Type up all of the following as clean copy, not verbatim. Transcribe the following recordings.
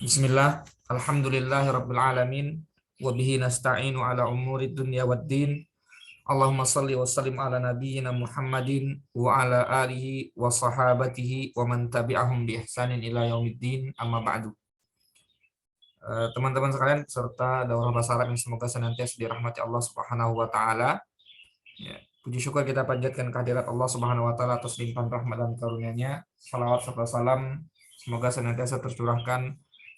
Bismillah, alhamdulillahirabbil alamin, wa bihi nasta'inu ala umuri dunya waddin. Allahumma salli wa sallim ala nabiyyina Muhammadin wa ala alihi wa sahabatihi wa man tabi'ahum bi ihsanin ila yaumiddin. Amma ba'du. Teman-teman sekalian serta daurah bahasa Arab yang semoga senantiasa dirahmati Allah Subhanahu wa taala. Ya, puji syukur kita panjatkan kehadirat Allah Subhanahu wa taala atas limpahan rahmat dan karunia-Nya. Salawat serta salam semoga senantiasa tercurahkan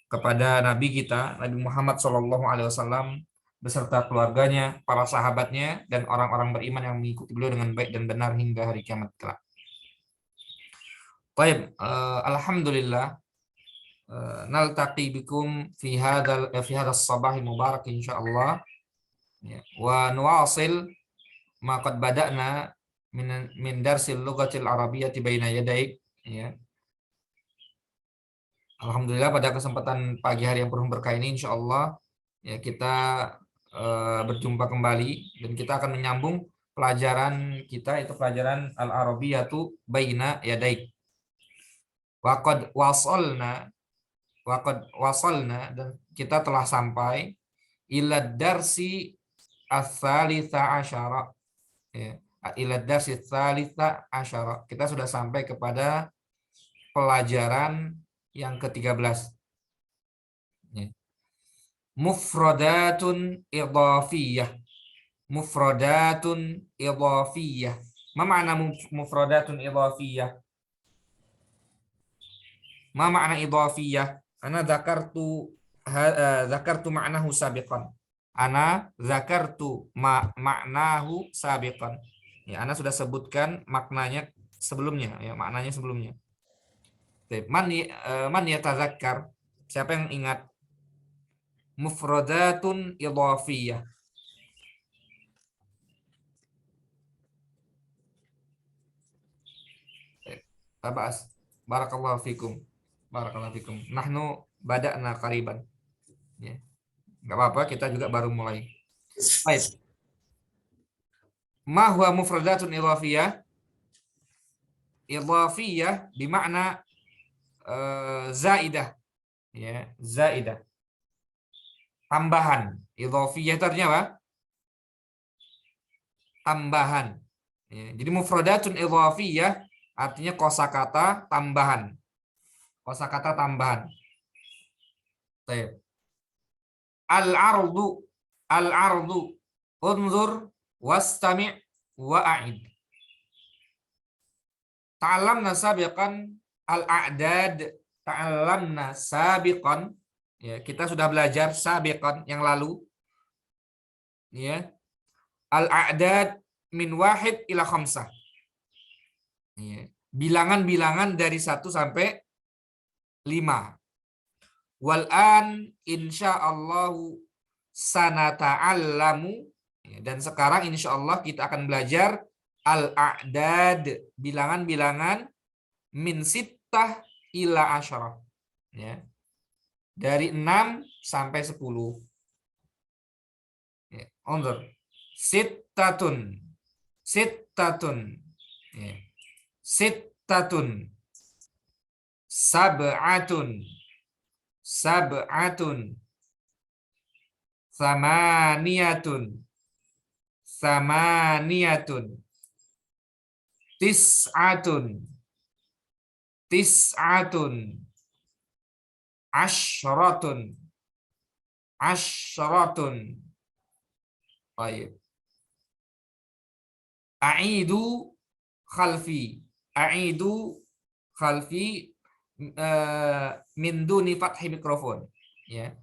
kepada Nabi kita, Nabi Muhammad SAW beserta keluarganya, para sahabatnya, dan orang-orang beriman yang mengikuti beliau dengan baik dan benar hingga hari kiamat kelak. Baik, alhamdulillah, naltaqi bikum fi hadzal sabah mubarak insyaallah. Ya, wa nuwasil ma qad bada'na min darsil lughatil arabiyyati baina yadaik, ya. Alhamdulillah pada kesempatan pagi hari yang penuh berkah ini insya Allah ya kita berjumpa kembali dan kita akan menyambung pelajaran kita, itu pelajaran Al-Arabiyatu Baina Yadaik. Waqad wasalna dan kita telah sampai ila darsi ats-tsalitsa asyara, ya. Ila darsi ats-tsalitsa asyara. Kita sudah sampai kepada pelajaran yang ke-13. Ya. Mufradatun idhafiyah. Mufradatun idhafiyah. Ma makna mufradatun idhafiyah? Ma makna idhafiyah? Ana zakartu ma'nahu sabiqan. Ana zakartu maknahu sabiqan. Ya, ana sudah sebutkan maknanya sebelumnya, ya, maknanya sebelumnya. Man yatazakkar? Siapa yang ingat? Mufradatun idhafiyah. Tabas. Barakallahu fikum. Barakallahu fikum. Nahnu bada'na qariban. Ya. Enggak apa-apa, kita juga baru mulai. Baik. Ma huwa mufradatun idhafiyah? Idhafiyah bermakna zaidah. Ya, zaidah. Tambahan. Idhafiyah itu artinya apa? Tambahan. Ya, jadi mufradatun idhafiyah artinya kosakata tambahan. Kosakata tambahan. Baik. Al-ardu. Al-ardu. Unzur wastami' wa'id. Ta'allamna sabiqan al-a'dad. Ta'allamna sabiqan. Ya, kita sudah belajar sabiqan yang lalu. Ya. Al-a'dad min wahid ila khamsah. Ya. Bilangan-bilangan dari 1 sampai 5. Wal'an insyaallahu sanata'allamu, dan sekarang insyaallah kita akan belajar al-a'dad, bilangan-bilangan min sittah ila asyarah, ya. Dari 6 sampai 10. Ya, unzur. Sittatun. Sittatun. Ya. Sittatun. Sab'atun. Sab'atun. Samaniyatun. Samaniyatun. Tis'atun. Tis'atun. Asyratun. Asyratun. Baik. A'idu khalfi. A'idu khalfi min duni fathi mikrofon. Ya.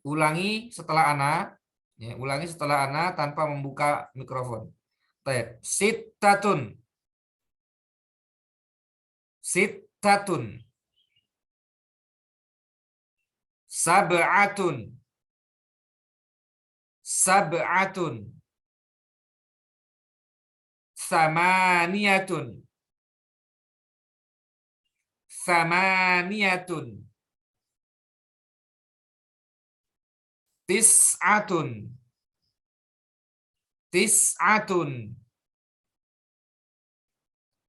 Ulangi setelah ana, ya, ulangi setelah ana tanpa membuka mikrofon. Baik. Sittatun. Sittatun. Sab'atun. Sab'atun. Samaniyatun. Samaniyatun. Tis'atun. Tis'atun.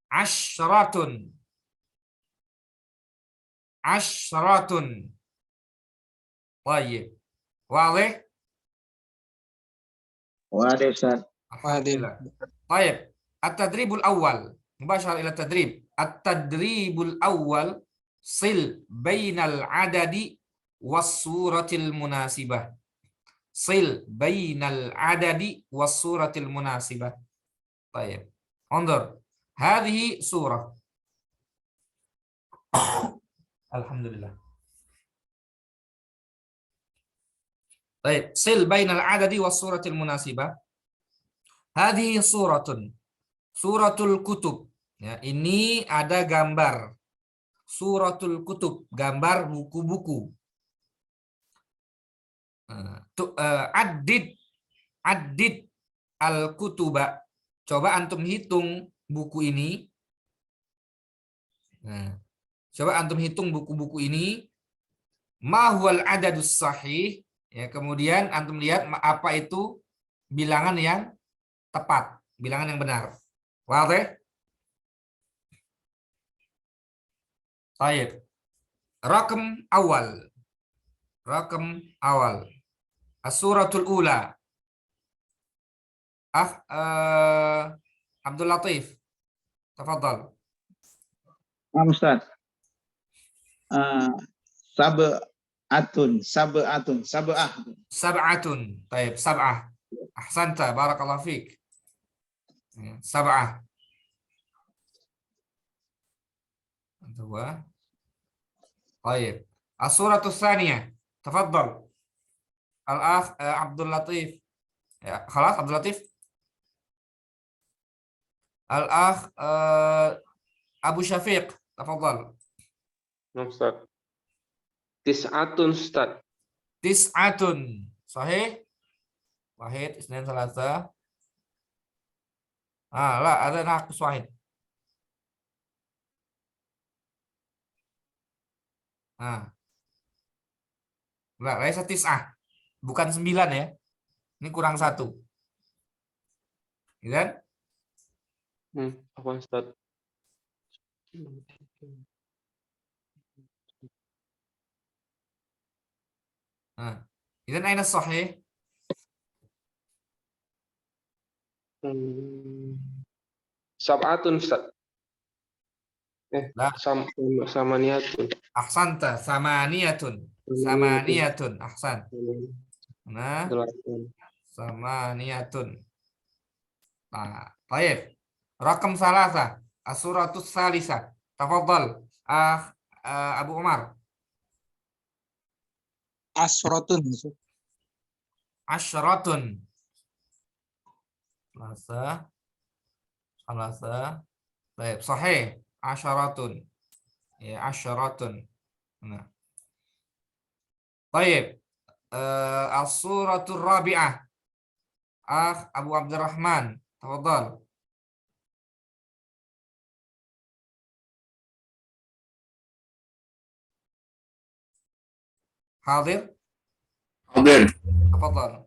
Asyratun. Asyratun. Tayyib. Walih? Wadah Ustaz. Alhamdulillah. Tayyib. At-tadribul awal. Mubashar ila tadrib. At-tadribul awal sil bainal adadi was suratil munasibah. Sil bainal adadi was suratil munasibah. Tayyib. Undur. Hadhihi surah. Alhamdulillah. Baik, sil bainal adadi was suratil munasibah. Hadhihi suratun. Suratul kutub. Ya, ini ada gambar. Suratul kutub, gambar buku-buku. Addid al-kutuba. Coba antum hitung buku ini. Nah, coba antum hitung buku-buku ini. Ma huwal adadus sahih. Ya, kemudian antum lihat apa itu bilangan yang tepat, bilangan yang benar. Wadah? Baik. Rakam awal. Rakam awal. As-suratul ula. Abdul Latif. Tafadhal. Ustaz. Sab'ah. Sab'atun. Baik, sab'ah. Ahsanta, barakallahu fiik. Sab'ah. Dua. Baik. As-suratul tsaniyah. Tafadhal. Al-akh Abdul Latif. Ya, khalas Abdul Latif. Al-akh Abu Syafiq. Tafadhal. Ustaz. Tis'atun Ustaz. Tis'atun. Sahih? Wahid, Isnin, Salasa. La, ada naqs wahid. La, laisa tis'ah. Bukan 9 ya. Ini kurang 1. Ya kan? Apa Ustaz? Idzan aina sahih? Sab'atun Ustaz. La. Samaniyatun. Ahsanta, samaniyatun. Samaniyatun, ahsan. Nah, 8. samaniyatun. Nah, baik. Rakam salasa, as-suratus salisa. Tafadhal, Abu Umar. Asratun. Asyaratun. Salasa. Baik, sahih. Asyaratun. Ya, asyaratun. Nah. Baik. As-suratul rabi'ah. Abu Abdurrahman. Tafadhal. Hadir? Hadir. Tafadhal.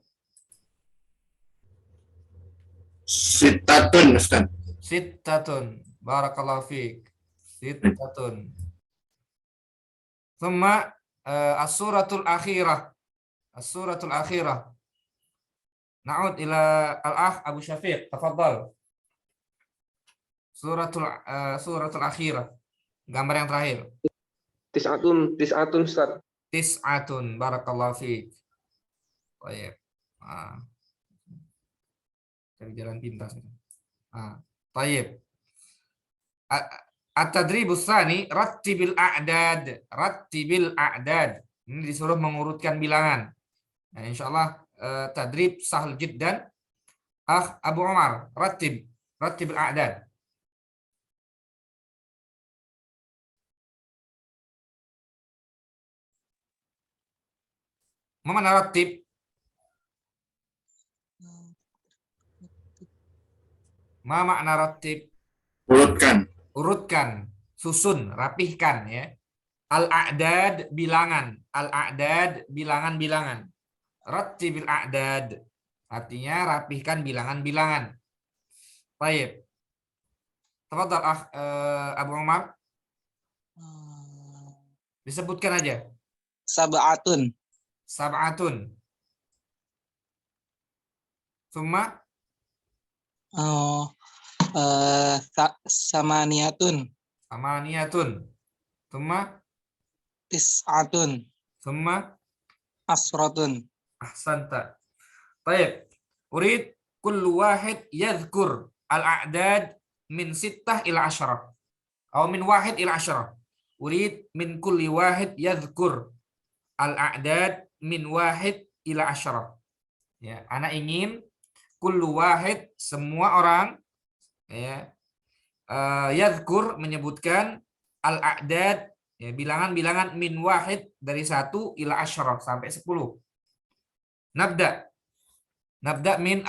Sittatun Ustaz. Sittatun. Barakallahu fiik. Sittatun. Thumma as-suratul akhirah. As-suratul akhirah. Na'ud ila al-akh Abu Syafiq. Tafadhal. Suratul akhirah. Gambar yang terakhir. Tis'atun Ustaz. Tis'atun. Barakallahu fiik. Baik. Cari jalan pintas. Baik. At-tadribus tsani rattibil a'dad. Rattibil a'dad. Ini disuruh mengurutkan bilangan. Nah, insyaallah tadrib sahal jiddan. Abu Umar, rattibil a'dad. Ma mana rattib? Ma makna rattib? Urutkan, susun, rapihkan ya. Al-a'dad bilangan, al-a'dad bilangan-bilangan. Rattibil a'dad artinya rapihkan bilangan-bilangan. Baik. Tafadhal Abu Umar. Disebutkan aja. Sab'atun. sab'atun. Summa Oh, samaniyatun, samaniyatun. Summa tis'atun, summa asratun. ahsanta. Baik. Urid kullu wahid yadhkur al-a'dad min sittah ila asyarah. Atau min wahid ila asyarah. Urid min kulli wahid yadhkur al-a'dad min wahid ila asyarah. Ya, anak ingin kullu wahid, semua orang, ya, yadhkur menyebutkan al-a'dad, ya, bilangan-bilangan min wahid dari 1 ila asyarah sampai 10. Nabda min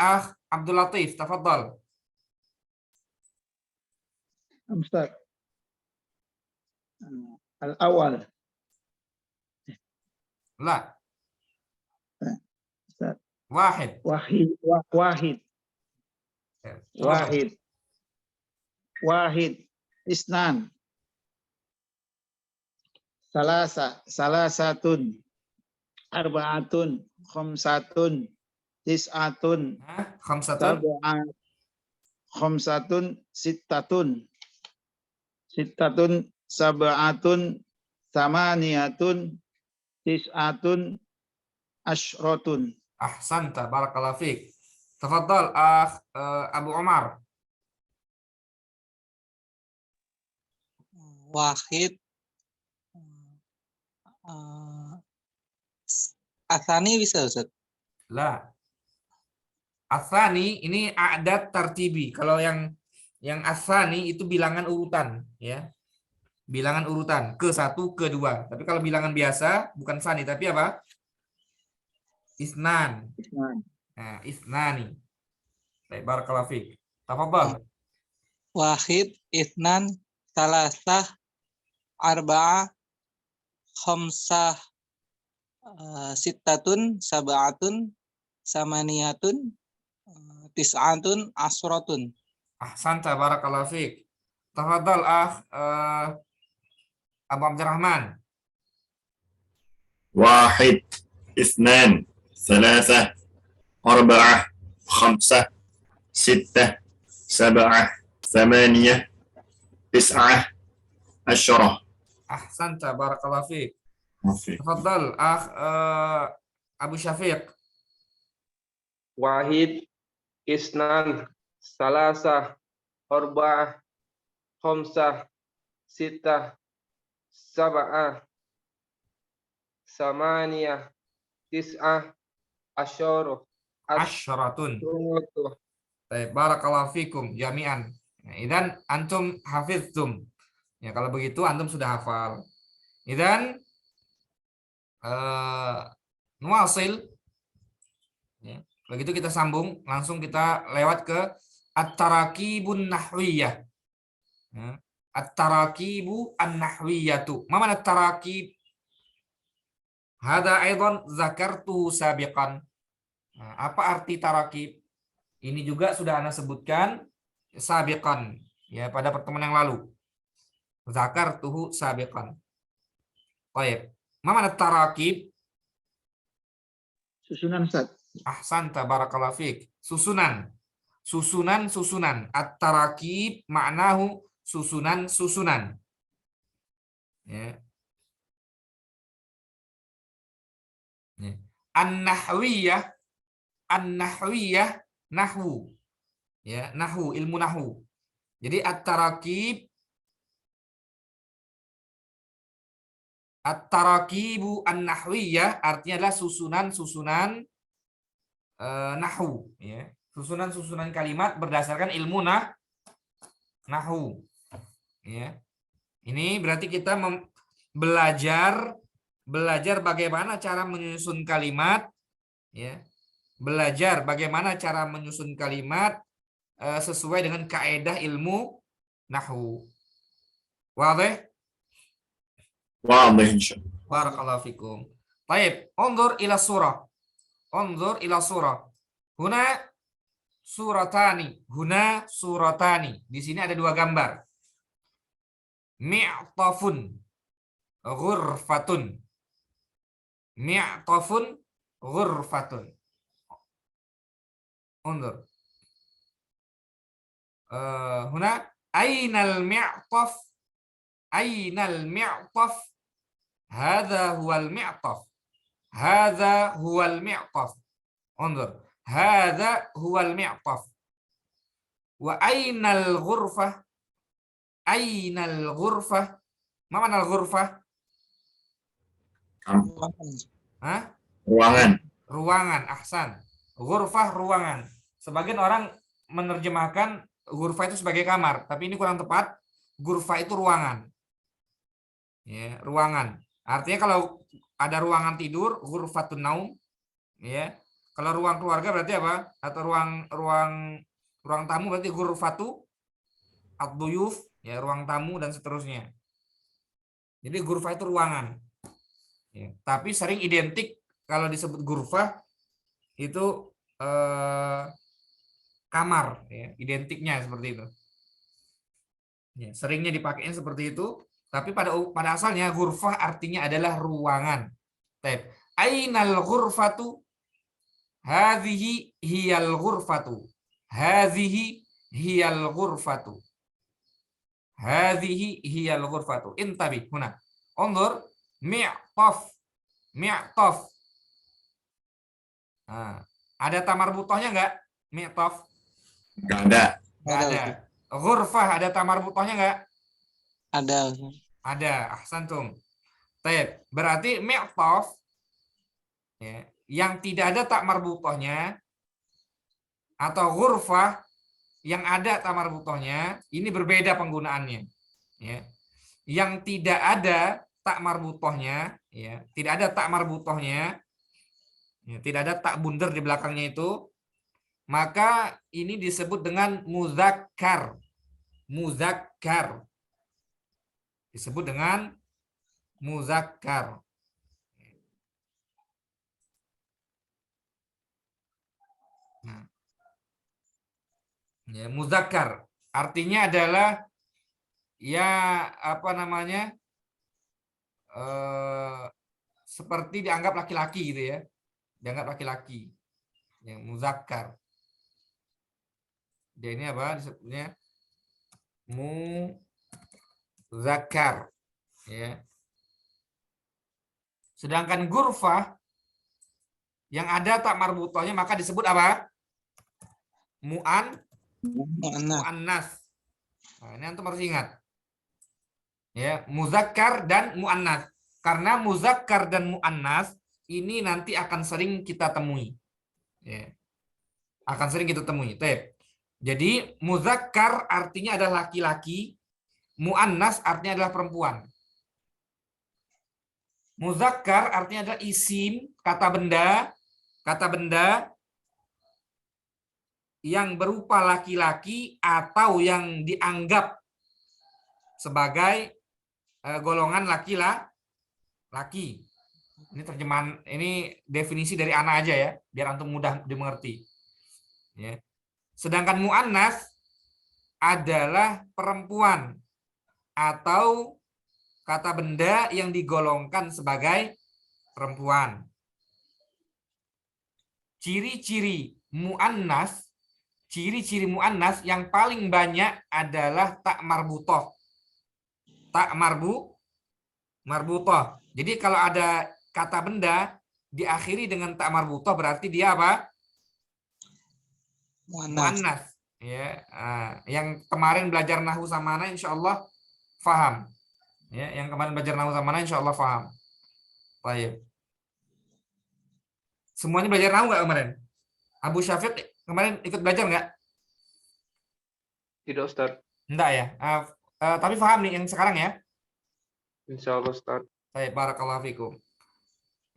Abdul Latif, tafadhal. Ustaz. Al-awwal. La, Ustaz. wahid. Wahid. Ya, Wahid. Wahid. Isnan. Salasatun. Arba'atun. Khamsatun. Tis'atun. Khamsatun. Khamsatun. Sittatun. Sittatun. Sab'atun. Samaniyatun. Tis'atun. Ashratun. Ahsanta, barakallahu fiik. Tafadhal Abu Umar. Wahid, asani bisa Ustaz? La. Atsani ini a'dad tartibi. Kalau yang atsani itu bilangan urutan, ya. Bilangan urutan ke-1, ke-2. Tapi kalau bilangan biasa bukan sani tapi apa? Isnan. Isnan. Nah, isnani. Baik, barakallahu fiik. Tafadhal. Wahid, isnan, salasah, arba'ah, khamsah, sittatun, sab'atun, samaniyatun, tis'atun, asratun. Ahsanta, barakallahu fiik. Tafadhal Abu Abdurrahman. واحد اثنان ثلاثة أربعة خمسة ستة سبعة ثمانية تسعة عشرة. Ahsanta, barakallahu fiik. وفي Tafadhal Abu Syafiq. Wahid, isnan, salasah, arba'ah, khamsah, sittah, sab'ah, samaniyah, tis'ah, asyara, Asyaratun. Baik, barakallahu fikum jami'an. Nah, idan antum hafiztum. Ya, kalau begitu antum sudah hafal. Idan nuwasil. Ya, begitu kita sambung, langsung kita lewat ke at-tarakibun nahwiyah. Ya, at-tarakibu an-nahwiyatu. Ma mana at-tarakib? Hada aidan zakartuhu sabiqan. Nah, apa arti tarakib? Ini juga sudah Anda sebutkan sabiqan, ya, pada pertemuan yang lalu. Zakartuhu sabiqan. Baik. Ma mana tarakib? Susunan Ustaz. Ahsanta, barakallahu fiik. Susunan. Susunan. At-tarakib maknahu susunan. Ya. Ya. An-nahwiyah nahwu. Ya, nahwu, ilmu nahwu. Jadi at-tarakibu an-nahwiyah artinya adalah susunan nahwu, ya. Susunan kalimat berdasarkan ilmu nahwu. Ya. Ini berarti kita belajar bagaimana cara menyusun kalimat, ya. Belajar bagaimana cara menyusun kalimat sesuai dengan kaedah ilmu nahwu. Wadih? واضح إن شاء الله. Barakallahu fikum. Baik, unzur ila surah. Huna suratani. Di sini ada dua gambar. Mi'tafun, ghurfatun. mi'tafun ghurfatun. Undur. Huna ainal mi'taf, ainal mi'taf, hadza huwal mi'taf, hadza huwal mi'taf. Undur, hadza huwal mi'taf. Wa ainal ghurfah, ainal ghurfah. Ma mana al-ghurfah? Hah? Ruangan. Ruangan, ahsan. Ghurfah ruangan. Sebagian orang menerjemahkan ghurfah itu sebagai kamar, tapi ini kurang tepat. Ghurfah itu ruangan. Ya, ruangan. Artinya kalau ada ruangan tidur, ghurfatun naum, ya. Kalau ruang keluarga berarti apa? Atau ruang tamu berarti ghurfatu ad-duyuf, ya, ruang tamu dan seterusnya. Jadi ghurfah itu ruangan. Ya, tapi sering identik kalau disebut ghurfah itu kamar, ya, identiknya seperti itu. Ya, seringnya dipakainya seperti itu, tapi pada asalnya ghurfah artinya adalah ruangan. Baik. Ainal ghurfatu? Hadhihi hiyal ghurfatu. Hadhihi hiyal ghurfatu. Hadhihi hiyal ghurfatu. Intabi huna. Undur, mi'taf. Mi'taf. Nah, ada tamar butohnya enggak? Mi'taf. Nggak ada. Enggak ada. Ghurfah ada tamar butohnya enggak? Ada. Ada. Ahsantum. Baik, berarti mi'taf, ya, yang tidak ada tak marbutohnya atau ghurfah yang ada tak marbutohnya, ini berbeda penggunaannya. Ya. Yang tidak ada tak marbutohnya, ya, tidak ada tak marbutohnya, ya, tidak ada tak bundar di belakangnya itu, maka ini disebut dengan muzakkar. Muzakkar. Disebut dengan muzakkar. Nah, ya, muzakkar artinya adalah ya apa namanya seperti dianggap laki-laki gitu ya, dianggap laki-laki, yang muzakkar. Dia ini apa disebutnya muzakkar, ya. Sedangkan ghurfah yang ada tak marbutohnya maka disebut apa? Mu'annas. Nah, ini antum harus ingat. Ya, muzakkar dan mu'annas. Karena muzakkar dan mu'annas ini nanti akan sering kita temui. Ya. Akan sering kita temui. Jadi muzakkar artinya adalah laki-laki, mu'annas artinya adalah perempuan. Muzakkar artinya adalah isim, kata benda yang berupa laki-laki atau yang dianggap sebagai golongan laki-laki. Ini terjemahan, ini definisi dari ana aja ya, biar antum mudah dimengerti. Ya. Sedangkan mu'annas adalah perempuan atau kata benda yang digolongkan sebagai perempuan. Ciri-ciri mu'annas, ciri-ciri mu'annas yang paling banyak adalah tak marbutoh. Tak marbutoh. Jadi kalau ada kata benda diakhiri dengan tak marbutoh berarti dia apa? Mu'annas. Ya, yang kemarin belajar nahwu sama ana insyaallah faham. Ya, yang kemarin belajar nahwu sama ana insyaallah faham. Baik. Semuanya belajar nahwu nggak kemarin? Abu Syafiq kemarin ikut belajar nggak? Tidak, Ustaz. Enggak ya. Tapi paham nih yang sekarang ya. Insya Allah, Ustaz. Baik, barakallahu fikum.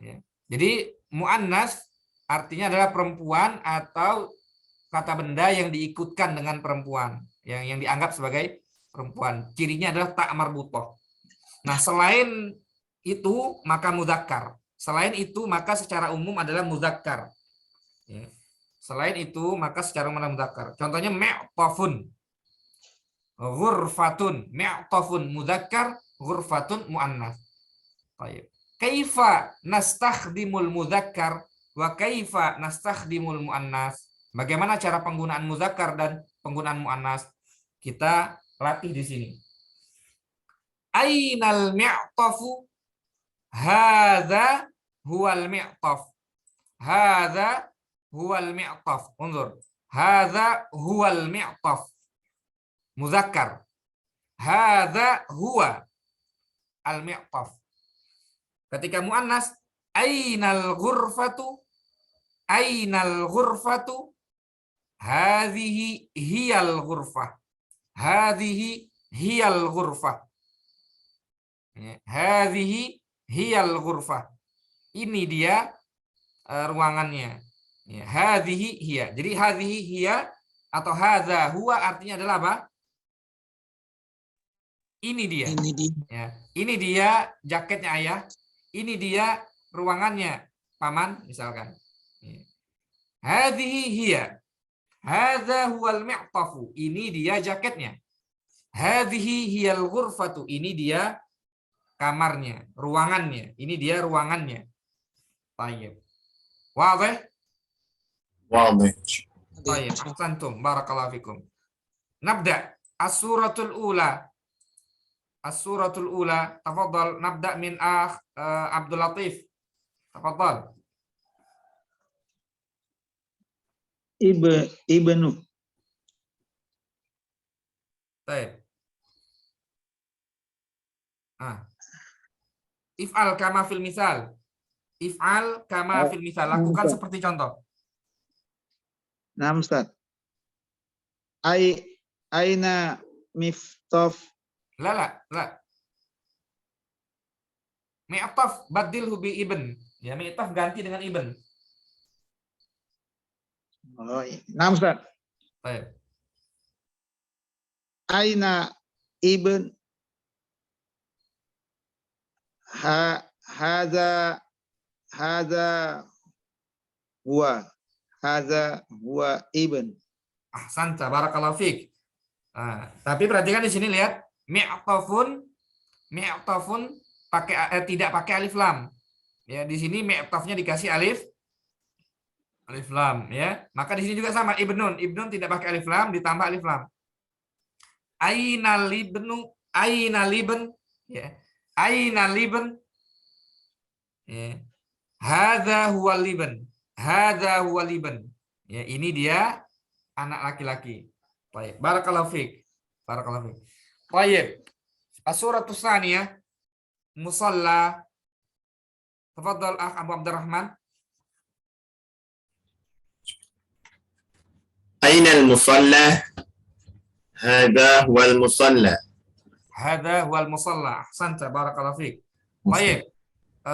Ya. Jadi mu'annas artinya adalah perempuan atau kata benda yang diikutkan dengan perempuan, yang dianggap sebagai perempuan. Cirinya adalah tak marbutoh. Nah, selain itu maka muzakkar. Selain itu maka secara umum adalah muzakkar. Ya. Selain itu maka secara umum adalah muzakkar. Contohnya mi'tafun, ghurfatun, mi'tafun muzakkar, ghurfatun muannas. Baik. kaifa nastakhdimul mudzakkar wa kaifa nastakhdimul muannas. Bagaimana cara penggunaan muzakkar dan penggunaan muannas? Kita latih di sini. Ainal mi'tafu? Hadza huwal mi'taf. Hadza huwal mi'taf. Unzur. Hadza huwal mi'taf. Muzakkar. Hadza huwa al-mi'taf. Ketika muannas, ainal ghurfatu? Ainal ghurfatu? Hadhihi hiyal ghurfah. Hadhihi hiyal ghurfah. Hadhihi hiyal ghurfah. Ini dia ruangannya. Hadhihi hiya. Jadi hadhihi hiya atau hadza huwa artinya adalah apa? Ini dia. Ini di Ya. Ini dia jaketnya ayah. Ini dia ruangannya paman misalkan. Hadhihi hiya. Hadza huwal mi'tafu. Ini dia jaketnya. Hadhihi hiyal ghurfatu. Ini dia kamarnya, ruangannya. Ini dia ruangannya. Tayyib. Wadih? واضح. Tayyib. Ahsantum. Barakallahu fikum. Nabda. As-suratul ula. As-suratul ula. Tafadhal. Nabda min Abdul Latif. Tafadhal. Ibnu. Tayyib. If'al kama fil misal. If'al kama fil misal. Lakukan seperti contoh. Nah, Ustaz. Aina miftaf? La. Mi'taf badilhu bi ibn. Ya, mi'taf ganti dengan ibn. Oh, iya. Nah, Ustaz. Baik. Aina ibn hadza huwa ibn. Ahsanta, barakallahu fiik. Tapi perhatikan di sini lihat mi'tafun pakai tidak pakai alif lam. Ya, di sini mi'tafnya dikasih alif lam ya. Maka di sini juga sama ibnun tidak pakai alif lam ditambah alif lam. Aina libnu, aina liben ya. Aina liben ya. Hadza huwa liben. Hadza huwa liben. Ya, ini dia anak laki-laki. Baik, barakallahu fiik. Barakallahu fiik. Baik. As-suratus tsaniyah musalla. Tafadhal akh Abu Abdurrahman. أين المصلى؟ هذا هو المصلى. Hadza huwal musalla. Ahsanta, barakallahu fiik. Baik.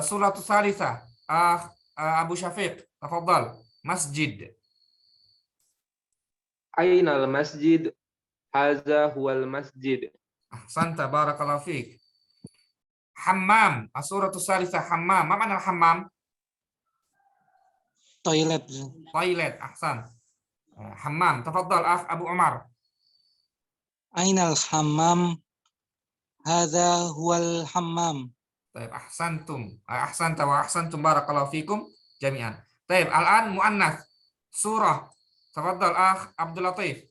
Suratus tsalitsah. Abu Syafiq, tafadhal. Masjid. Ainal masjid? Hadza huwal masjid. Ahsanta, barakallahu fiik. Hammam. As-suratus tsalitsah hammam. Ma makna hammam? toilet. Toilet. Ahsan. Hammam. Tafadhal akh Abu Umar. Ainal hammam? Hadza huwal hammam. Baik, ahsantum. Ahsanta wa ahsantum, barakallahu fikum jami'an. Baik, al-an muannas. Surah. Tafadhal akh Abdul Latif.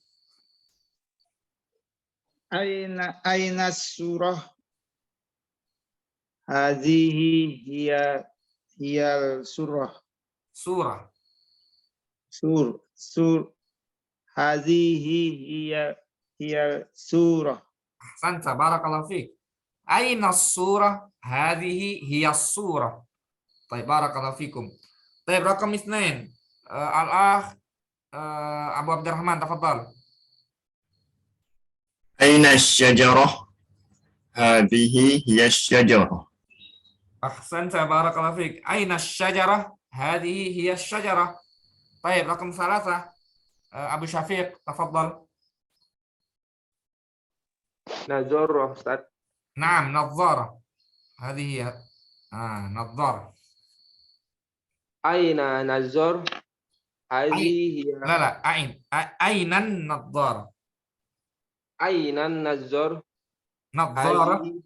Aina surah? Hadhihi hiyal surah. Surah. Hadhihi hiyal surah. Ahsanta, barakallahu fik. Aina surah? Hadhihi hiya surah. Baik, barakallahu fikum. Baik, rakam isnain. Al-akh Abu Abdurrahman, tafadhal. أين الشجرة؟ هذه هي الشجرة. Ahsanta, barakallahu fik. Aina syajarah? Hadhihi hiya syajarah. Baik, rakam salasah. Abu Syafiq, tafadhal. Nazarah, Ustaz. Naam, nadhara. Hadhihi hiya. Nadhara. Aina nazar? Hadhihi hiya. La, ainan nadhara. Ainan nazar? Nadhara. Hadhihi.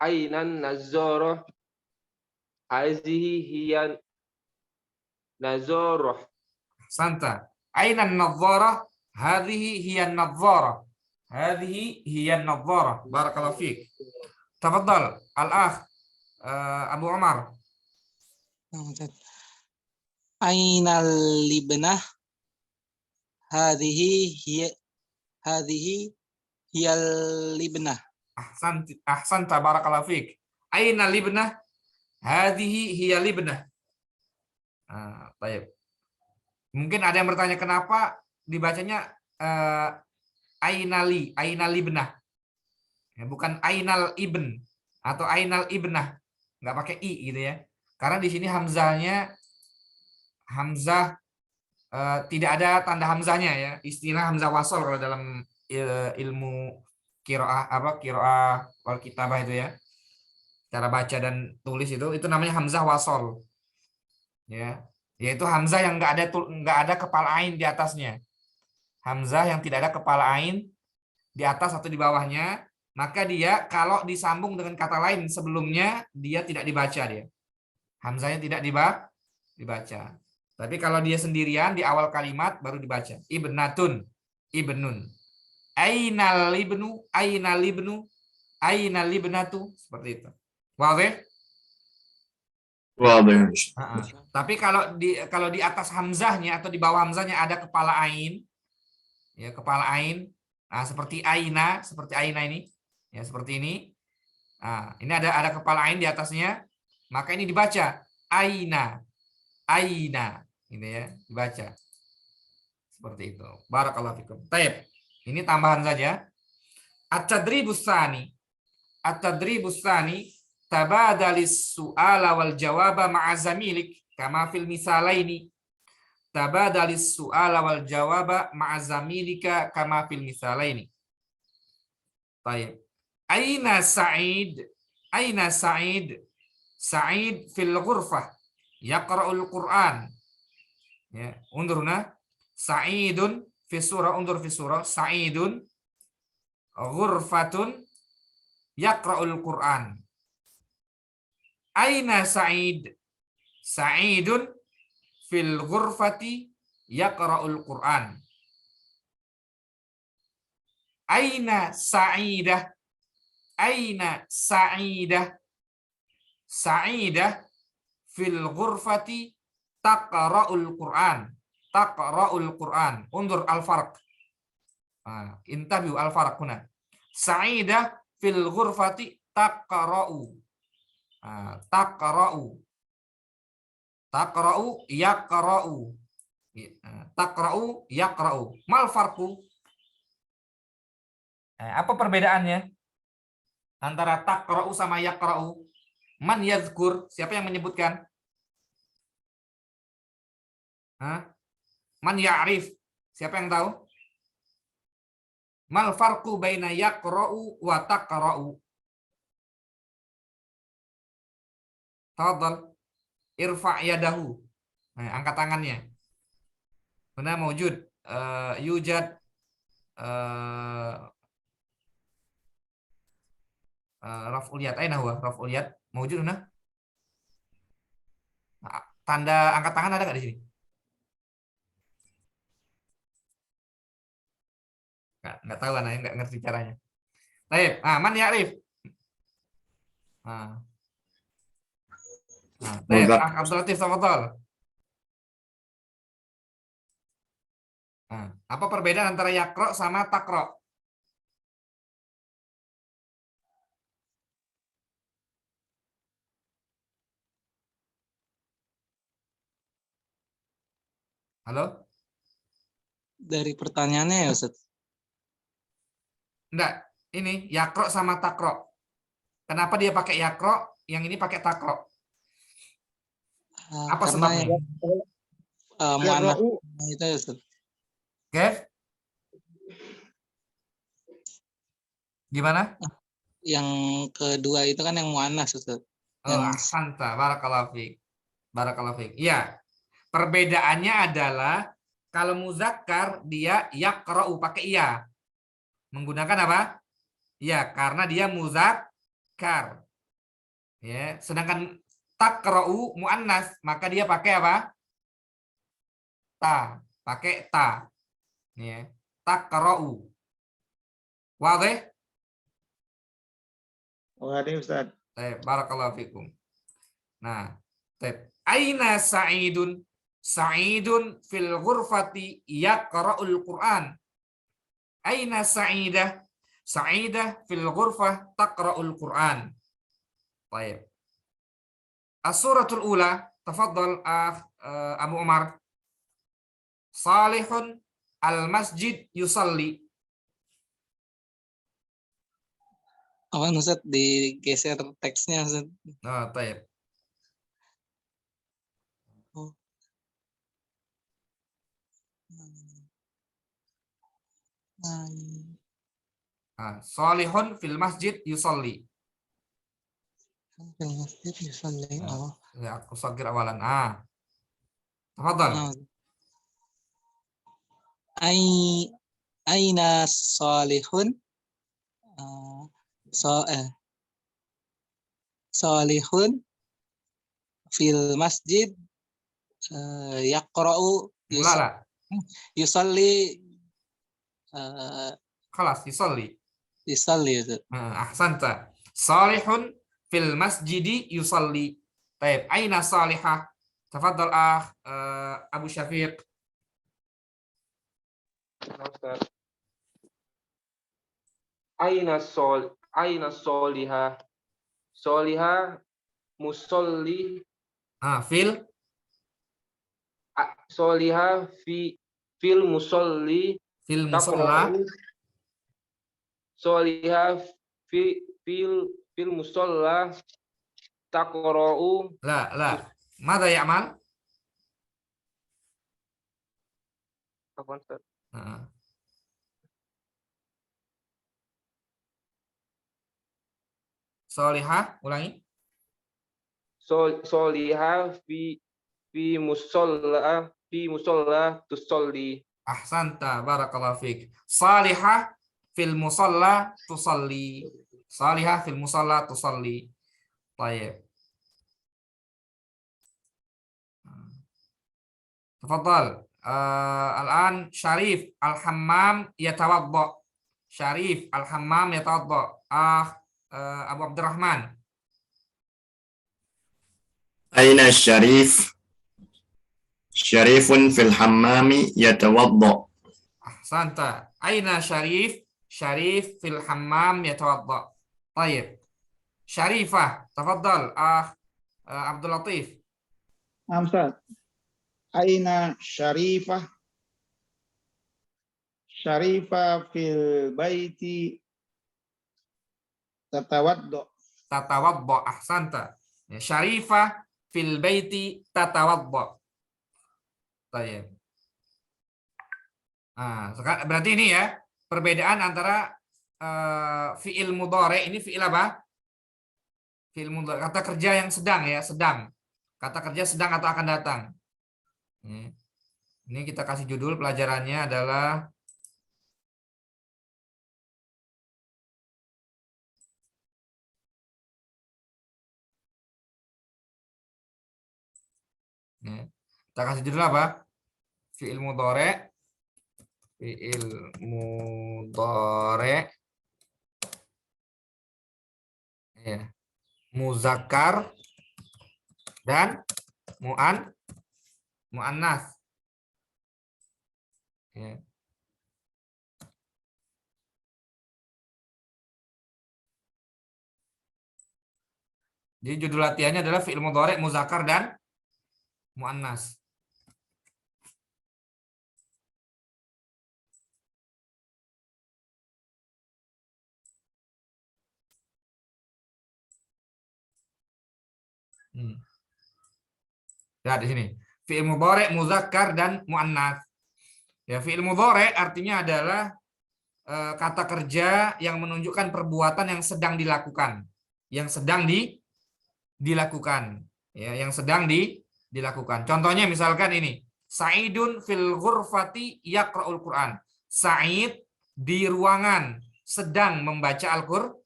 Ainan nazarah? Hazihi hiya nazarah. Santa. Aina an-nadharah? Hadhihi hiya an-nadharah. Hadhihi hiya an-nadharah. Barakallahu fiik. Tafadhal al-akh Abu Umar. Ainal libnah hadhihi hiyal libnah. Ahsanta barakallahu fiik. Aina libnah? Hadhihi hiya libnah. Baik. Mungkin ada yang bertanya kenapa dibacanya ainal ibnah. Ya, bukan ainal ibn atau ainal ibnah. Nggak pakai i gitu ya. Karena di sini hamzahnya tidak ada tanda hamzahnya ya. Istilah hamzah wasol kalau dalam ilmu qiraah wal kitabah itu ya. Cara baca dan tulis itu namanya hamzah wasol. Ya. Yaitu hamzah yang nggak ada kepala ain di atasnya. Hamzah yang tidak ada kepala ain di atas atau di bawahnya, maka dia kalau disambung dengan kata lain sebelumnya dia tidak dibaca dia. Hamzahnya tidak dibaca. Tapi kalau dia sendirian di awal kalimat baru dibaca. Ibnatun, ibnun. Ainal ibnu, ainal ibnu, ainal ibnatu, seperti itu. Wadah? واضح. Tapi kalau di atas hamzahnya atau di bawah hamzahnya ada kepala ain, ya kepala ain, nah seperti aina ini, ya seperti ini. Nah, ini ada kepala ain di atasnya, maka ini dibaca aina, gitu ya, dibaca seperti itu. Barakallahu fikum. Baik, ini tambahan saja. At-tadribus tsani tabadalis su'ala wal jawaba ma'a zamilik kama fil misalaini. Tabadalis su'ala wal jawaba ma'a zamilika kama fil misalaini. Baik. Aina Sa'id? Aina Sa'id? Sa'id fil ghurfah yaqra'ul Qur'an. Ya, undur huna. Sa'idun fi surah, undur fi surah. Sa'idun ghurfatun yaqra'ul Qur'an. Aina Sa'id? Sa'idun fil ghurfati yaqra'ul Qur'an. Aina Sa'idah? Aina Sa'idah? Sa'idah fil ghurfati taqra'ul Qur'an. Taqra'ul Qur'an. Undur al-farq. Intabiu al-farq huna. Sa'idah fil ghurfati taqra'u. Taqra'u. Taqra'u yaqra'u. Taqra'u yaqra'u. Mal farqu? Apa perbedaannya antara taqra'u sama yaqra'u? Man yadhkur? Siapa yang menyebutkan? Man ya'rif? Siapa yang tahu? Mal farqu baina yaqra'u wa taqra'u? Tafadhal. Irfa' yadahu. Angkat tangannya. Mana mawjud? Yujad raf'ul yad. Aina huwa raf'ul yad? Mawjud huna? Tanda angkat tangan ada nggak di sini? Nggak tahu anaknya, nggak ngerti caranya. Baik, man ya'rif? Baik, Abdul Latif, tafadhal. Apa perbedaan antara yaqra sama taqra? Halo? Dari pertanyaannya ya Ustaz. Enggak, ini yaqra sama taqra. Kenapa dia pakai yaqra, yang ini pakai taqra? Apa sebabnya? Muannats itu ya Ustaz. Oke. Gimana? Yang kedua itu kan yang muannats Ustaz. Ahsanta, barakallahu fiik. Barakallahu fiik. Iya. Perbedaannya adalah kalau muzakkar dia yaqra'u pakai iya. Menggunakan apa? Ya, karena dia muzakkar. Ya, sedangkan Taqra'u muannas, maka dia pakai apa? Ta, pakai ta. Ya. Taqra'u. Wadih? Waduh Ustaz. Baik, barakallahu fikum. Nah, baik. Aina Sa'idun? Sa'idun fil ghurfati yaqra'ul Qur'an. Aina Sa'idah? Sa'idah fil ghurfah taqra'ul Qur'an. Baik. As-suratul ula, tafadhal Abu Umar. Salihun al-masjid yusalli. Apa Ustaz digeser teksnya Ustaz? Nah, baik. Nah, salihun fil masjid yusalli. Fil masjid yusalli. Oh. Ya, aku sagir awalan. Tafadhal. Aina salihun salihun fil masjid yaqra'u Mulala. yusalli Khalas, yusalli. yusalli. Ahsanta. Salihun fil masjidi yusalli. Baik, aina salihah? Tafadhal Abu Syafiq. Ustaz. Aina solihah. Solihah musolli. Fil Solihah fil musolli. fil musalla. Solihah fil musalla taqra'u. La. Mada ya'mal? Apa Ustaz? Salihah, ulangi. Solihah fi musalla tusolli. Ahsanta, barakallahu fiik. Salihah fil musalla tusalli. Salihah fil musalla tusalli. Baik. Tafadhal. Al-an Syarif al-hammam yatawadda. Syarif al-hammam yatawadda. Abu Abdurrahman. Aina Syarif? Syarifun fil hammami yatawadda. Ahsanta. Aina Syarif? Syarif fil hammam yatawadda. Baik. Syarifah, tafadhal Abdul Latif. Ustaz. Aina Syarifah? Syarifah fil baiti tatawaddo. Tatawadda, ahsanta. Ya, Syarifah fil baiti tatawadda. Baik. Berarti ini ya perbedaan antara fi'il mudhari, ini fi'il apa? Fi'il mudhari, kata kerja yang sedang ya, sedang. Kata kerja sedang atau akan datang. Ini kita kasih judul pelajarannya adalah kita kasih judul apa? Fi'il mudhari. Fi'il mudhari. Ya. Muzakkar dan muannas. Ya. Jadi judul latihannya adalah fi'il mudhari, muzakkar dan muannas. Lihat di sini. Fi'il mudhari, muzakkar dan muannas. Ya, fi'il mudhari artinya adalah kata kerja yang menunjukkan perbuatan yang sedang dilakukan, yang sedang dilakukan, ya, yang sedang dilakukan. Contohnya misalkan ini, Sa'idun fil ghurfati yaqra'ul Qur'an. Sa'id di ruangan sedang membaca Al-Qur'an.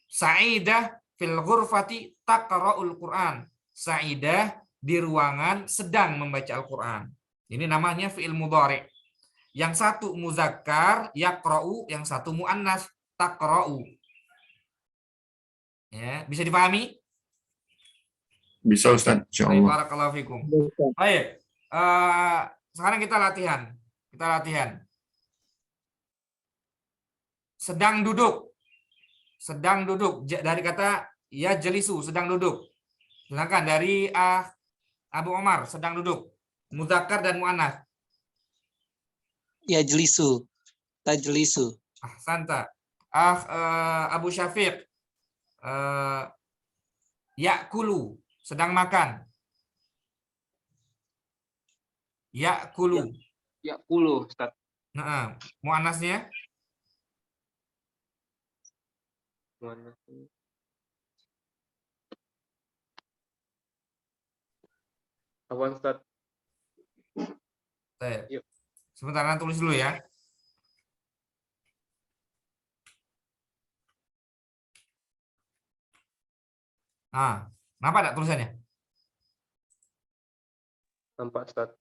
Sa'idah fil ghurfati taqra'ul Qur'an. Sa'idah di ruangan sedang membaca Al-Qur'an. Ini namanya fi'il mudhari'. Yang satu muzakkar yaqra'u, yang satu muannas taqra'u. Ya, bisa dipahami? Bisa Ustaz, Baik, insyaallah. barakallahu fikum. Ustaz. Baik. Sekarang kita latihan. Sedang duduk. Sedang duduk. Dari kata ya jelisu, sedang duduk. Silakan dari Abu Omar, sedang duduk. Muzakkar dan muannas. Yajlisu. Tajlisu. Ahsanta. Abu Syafiq. Ya'kulu, sedang makan. Ya'kulu. Ya'kulu, Ustaz. Nah, muannasnya Mana? Apa, Ustaz? Yuk. sebentar, nanti tulis dulu ya. Kenapa ada tulisannya? Nampak, Ustaz.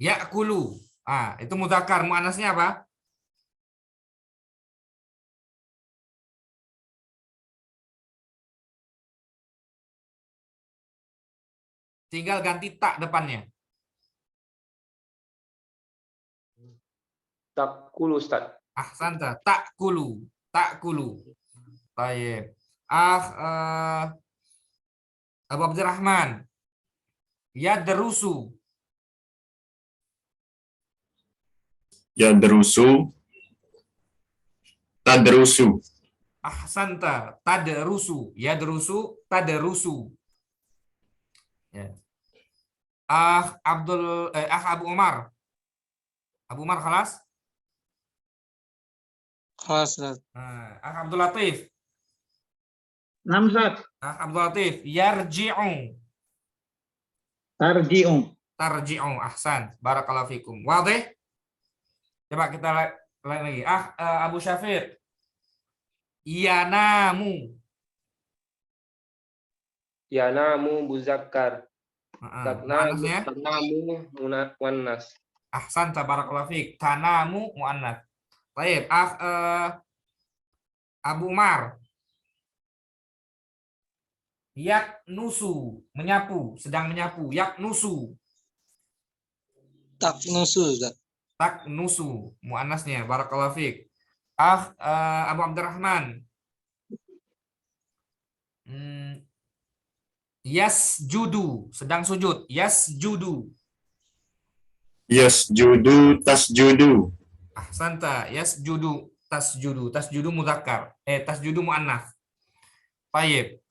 Ya'kulu. Itu mudzakkar, muannasnya apa? Tinggal ganti tak depannya. Takulu, Ustaz. Ahsanta, ta'kulu. Ta'kulu. Baik. Abu Abdurrahman. Yadrusu. Yadrusu. Tadrusu. Ahsanta, tadrusu. Yadrusu, tadrusu. Ya. Abu Umar. Abu Umar khalas? Khalas, Ustaz. Abdul Latif. Naam, Ustaz. Abdul Latif. Yarji'u. Tarji'u. Tarji'u. Ahsan. Barakallahu fikum. Wadih? Coba kita lain lagi. Abu Syafiq. Yanamu. Yanamu muzakkar. Muannasnya? Tanamu muannas. Ahsan, barakallahu fik. Tanamu muannas. Baik, Abu Umar. Yaknusu, menyapu, sedang menyapu. Yaknusu. Taknusu, Ustaz. Taknusu, muannasnya. Barakallahu fik. Abu Abdurrahman. Yasjudu, sedang sujud. Yasjudu. Yasjudu tasjudu. Ahsanta, yasjudu tasjudu. Tasjudu mudzakkar. Tasjudu muannas. Baik.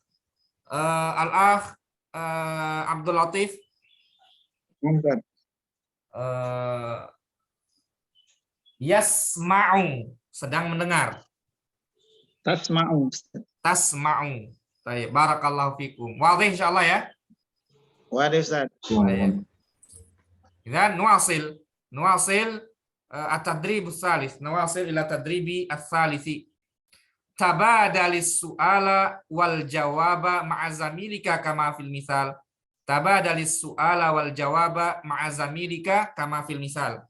Al-akh Abdul Latif. Naam, Ustaz. Yasma'u, sedang mendengar. Tasma'u, Ustaz. Tasma'u. Baik, barakallahu fikum. Wadih insyaallah ya. Waduh, Ustaz. Dan nuasil at-tadrib ats-tsalits. Nuasil ila tadribi ats-tsalisi. Tabadalis su'ala wal jawaba ma'a zamilika kama fil misal. Tabadalis su'ala wal jawaba ma'a zamilika kama fil misal.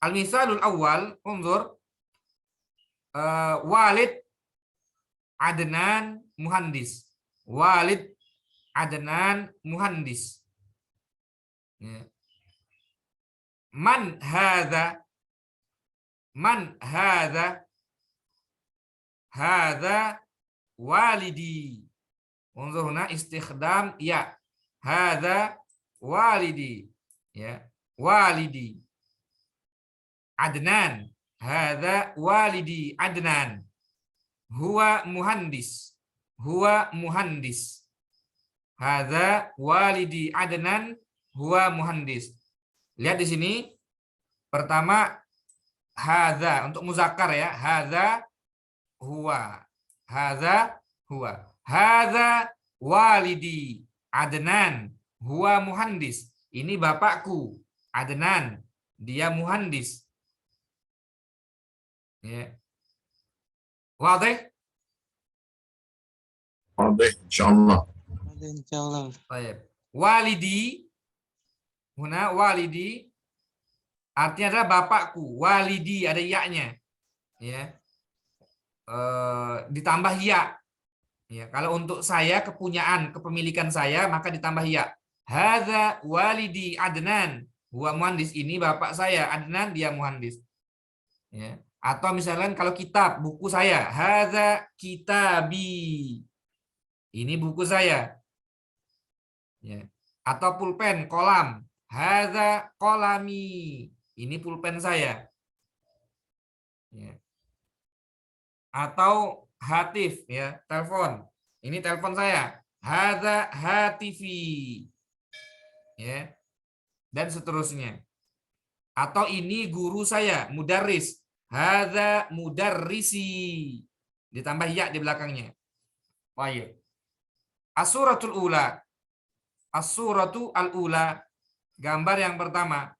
Al-misalul awwal, unzur. Walid Adnan muhandis. Walid Adnan muhandis. Ya. Man hadza? Man hadza? Hadza walidi. Unzur huna istikhdam ya. Hadza walidi. Ya, walidi. Adnan. Hadza walidi Adnan. Huwa muhandis. Huwa muhandis. Hadza walidi Adnan. Huwa muhandis. Lihat di sini. Pertama hadza untuk muzakkar ya. Hadza huwa. Hadza huwa. Hadza walidi Adnan. Huwa muhandis. Ini bapakku Adnan. Dia muhandis. Ya. Wadih? واضح إن شاء الله. Insyaallah. Baik. Walidi, huna walidi artinya adalah bapakku. Walidi ada ya-nya, ya. Ditambah ya. Ya, kalau untuk saya kepunyaan, kepemilikan saya maka ditambah ya. Hadza walidi Adnan. Huwa muhandis, ini bapak saya Adnan, dia muhandis. Ya. Atau misalkan kalau kitab, buku saya, hadza kitabi. Ini buku saya. Ya. Atau pulpen, kolam, hadza kolami. Ini pulpen saya. Ya. Atau hatif, ya, telepon. Ini telepon saya. Hadza hatifi. Ya. Dan seterusnya. Atau ini guru saya, mudarris. Hadza mudarrisi. Ditambah ya di belakangnya. Baik. As-suratul ula. As-suratu al-ula. Gambar yang pertama.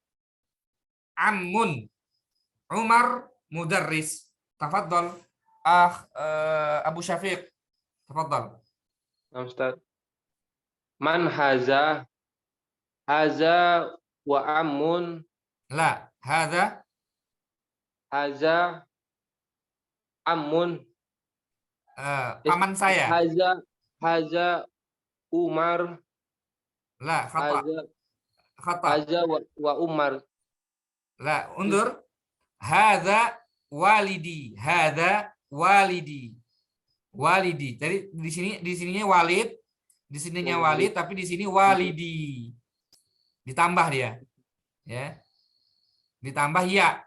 Ammun. Umar mudarris. Tafadhal. Abu Syafiq. Tafadhal. Nah, Ustaz. Man haza? Haza wa ammun. La. Hadza. Haza ammun. Paman saya. Haza Umar. La. Khata. Khata. Haza wa Umar. La. Undur. Hadza walidi. Hadza walidi. Walidi. Jadi di sininya walid, di sininya walid, tapi di sini walidi. Ditambah dia. Ya. Ditambah ya.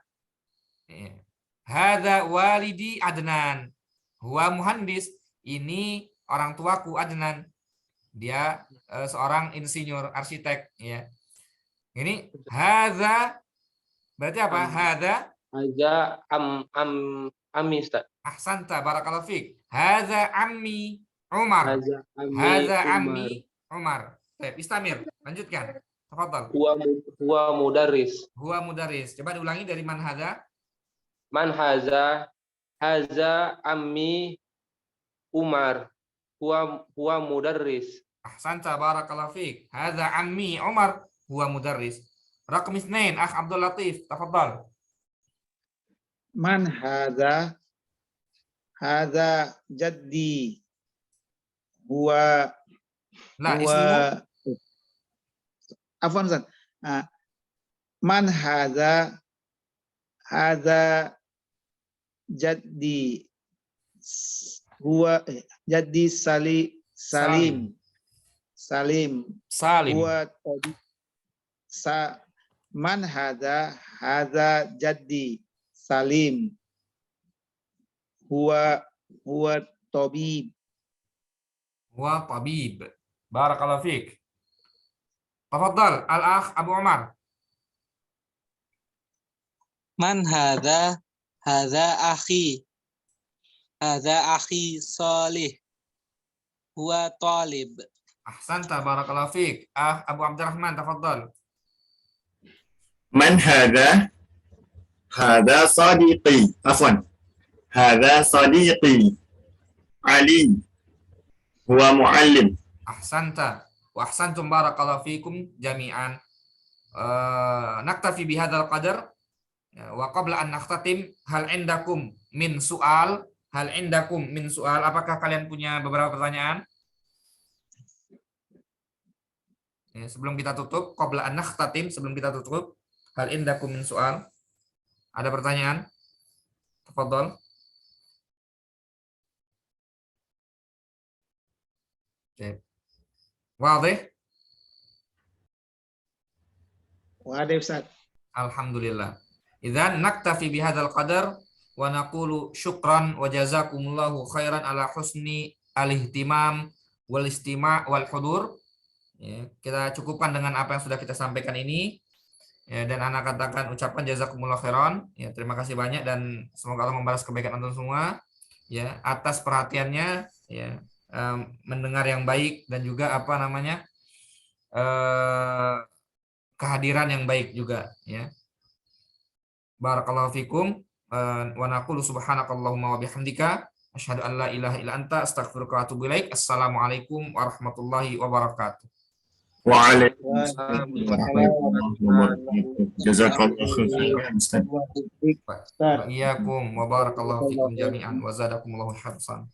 Hadza walidi Adnan. Huwa muhandis. Ini orang tuaku Adnan. Dia seorang insinyur arsitek, ya. Ini hadza berarti apa? Hadza Ammi Ustaz. ahsanta barakallahu fik. Hadza ammi Umar. Hadza ammi Umar. Baik, istamir. Lanjutkan. Tafadhal. Huwa mudarris. Huwa mudarris. Coba diulangi dari man hadza. Man haza? Haza ammi Umar. Huwa mudarris. Ahsanta barakallahu fik. Hadza ammi Umar huwa mudarris. Raqam 2, Akh Abdul Latif, tafadhal. Man hadza? Hadza jaddi. Huwa La, ismu. Afwan Ustaz. Man hadza? Hadza jaddi. Huwa jaddi Salim. Salim. Huwa man hadza? Hadza jaddi Salim. Huwa tabib. Huwa tabib. Barakallahu fik. Tafadhal, al-akh Abu Umar. Man hadza? Hadza akhi. Hadza akhi Salih. Huwa talib. Ahsanta barakallahu fik. Akh Abu Abdurrahman, tafadhal. من هذا؟ هذا صديقي. عفوا. هذا صديقي علي. هو معلم. Ahsanta. Wa ahsantum barakallahu fikum jami'an. Naktafi bihadzal qadar. Wa qabla an nakhtatim, hal indakum min su'al? Hal indakum min su'al? Apakah kalian punya beberapa pertanyaan? Ya, sebelum kita tutup, qabla an nakhtatim, sebelum kita tutup, hal indakum min su'al? Ada pertanyaan? Tafadhal. Oke. Wadih? Waduh Ustaz. Alhamdulillah. Idzan naktafi bihadzal qadar wa naqulu syukran wa jazakumullahu khairan ala husni al-ihtimam wal istima' wal hudur. Ya, kita cukupkan dengan apa yang sudah kita sampaikan ini. Ya, dan anak katakan ucapan jazakumullahu khairan. Ya, terima kasih banyak dan semoga Allah membalas kebaikan antum semua ya atas perhatiannya ya, mendengar yang baik dan juga apa namanya? Kehadiran yang baik juga ya. Barakallahu fikum wa naqulu subhanakallahumma wa bihamdika Asyhadu an la ilaha illa anta astaghfiruka wa atubu ilaik. Assalamualaikum warahmatullahi wabarakatuh. Waalaikumsalam warahmatullahi wabarakatuh. Jazakallahu khairan Ustaz. Ustaz. Wa iyyakum wa barakallahu fikum jami'an wa zadakumullahu hafsan.